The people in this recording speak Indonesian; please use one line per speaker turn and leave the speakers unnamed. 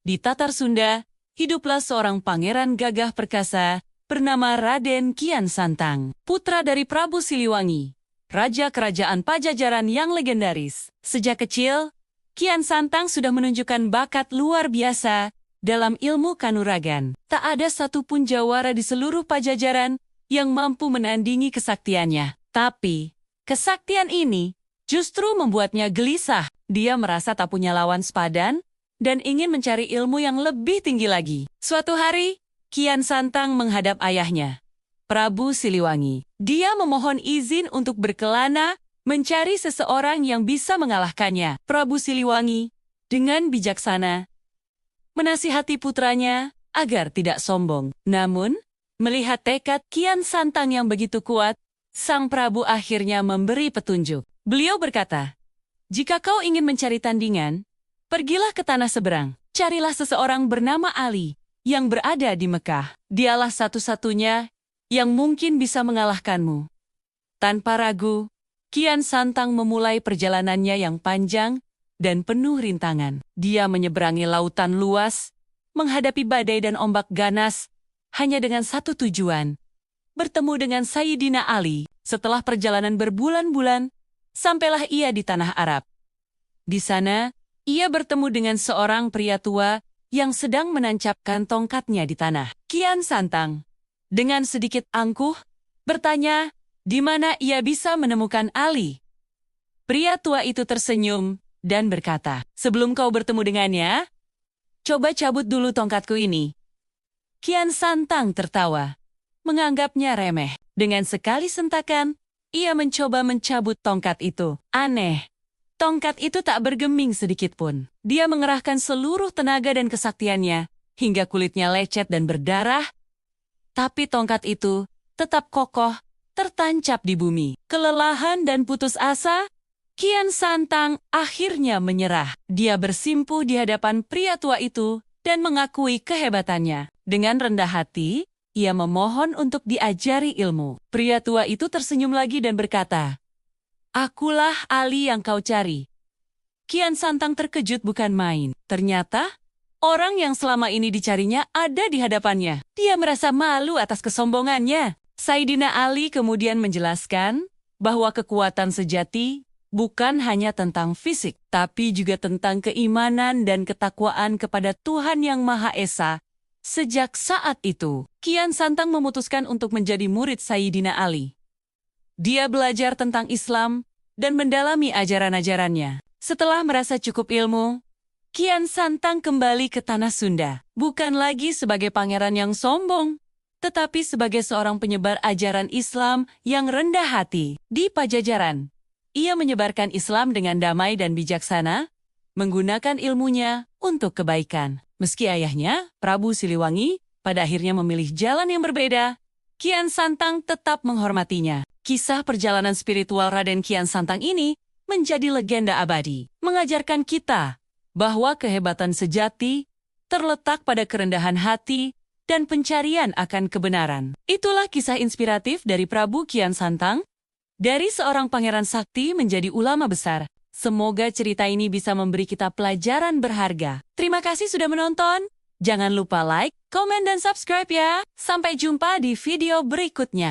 Di Tatar Sunda, hiduplah seorang pangeran gagah perkasa bernama Raden Kian Santang, putra dari Prabu Siliwangi, raja kerajaan Pajajaran yang legendaris. Sejak kecil, Kian Santang sudah menunjukkan bakat luar biasa dalam ilmu kanuragan. Tak ada satupun jawara di seluruh Pajajaran yang mampu menandingi kesaktiannya. Tapi, kesaktian ini justru membuatnya gelisah. Dia merasa tak punya lawan sepadan dan ingin mencari ilmu yang lebih tinggi lagi. Suatu hari, Kian Santang menghadap ayahnya, Prabu Siliwangi. Dia memohon izin untuk berkelana mencari seseorang yang bisa mengalahkannya. Prabu Siliwangi, dengan bijaksana, menasihati putranya agar tidak sombong. Namun, melihat tekad Kian Santang yang begitu kuat, sang Prabu akhirnya memberi petunjuk. Beliau berkata, "Jika kau ingin mencari tandingan, pergilah ke tanah seberang. Carilah seseorang bernama Ali yang berada di Mekah. Dialah satu-satunya yang mungkin bisa mengalahkanmu." Tanpa ragu, Kian Santang memulai perjalanannya yang panjang dan penuh rintangan. Dia menyeberangi lautan luas, menghadapi badai dan ombak ganas, hanya dengan satu tujuan, bertemu dengan Sayyidina Ali. Setelah perjalanan berbulan-bulan, sampailah ia di tanah Arab. Di sana, ia bertemu dengan seorang pria tua yang sedang menancapkan tongkatnya di tanah. Kian Santang, dengan sedikit angkuh, bertanya, di mana ia bisa menemukan Ali. Pria tua itu tersenyum dan berkata, "Sebelum kau bertemu dengannya, coba cabut dulu tongkatku ini." Kian Santang tertawa, menganggapnya remeh. Dengan sekali sentakan, ia mencoba mencabut tongkat itu. Aneh, tongkat itu tak bergeming sedikitpun. Dia mengerahkan seluruh tenaga dan kesaktiannya, hingga kulitnya lecet dan berdarah, tapi tongkat itu tetap kokoh, tertancap di bumi. Kelelahan dan putus asa, Kian Santang akhirnya menyerah. Dia bersimpuh di hadapan pria tua itu dan mengakui kehebatannya. Dengan rendah hati, ia memohon untuk diajari ilmu. Pria tua itu tersenyum lagi dan berkata, "Akulah Ali yang kau cari." Kian Santang terkejut bukan main. Ternyata, orang yang selama ini dicarinya ada di hadapannya. Dia merasa malu atas kesombongannya. Sayyidina Ali kemudian menjelaskan bahwa kekuatan sejati bukan hanya tentang fisik, tapi juga tentang keimanan dan ketakwaan kepada Tuhan Yang Maha Esa. Sejak saat itu, Kian Santang memutuskan untuk menjadi murid Sayyidina Ali. Dia belajar tentang Islam dan mendalami ajaran-ajarannya. Setelah merasa cukup ilmu, Kian Santang kembali ke tanah Sunda. Bukan lagi sebagai pangeran yang sombong, tetapi sebagai seorang penyebar ajaran Islam yang rendah hati. Di Pajajaran, ia menyebarkan Islam dengan damai dan bijaksana, menggunakan ilmunya untuk kebaikan. Meski ayahnya, Prabu Siliwangi, pada akhirnya memilih jalan yang berbeda, Kian Santang tetap menghormatinya. Kisah perjalanan spiritual Raden Kian Santang ini menjadi legenda abadi, mengajarkan kita bahwa kehebatan sejati terletak pada kerendahan hati dan pencarian akan kebenaran. Itulah kisah inspiratif dari Prabu Kian Santang, dari seorang pangeran sakti menjadi ulama besar. Semoga cerita ini bisa memberi kita pelajaran berharga. Terima kasih sudah menonton. Jangan lupa like, komen, dan subscribe ya. Sampai jumpa di video berikutnya.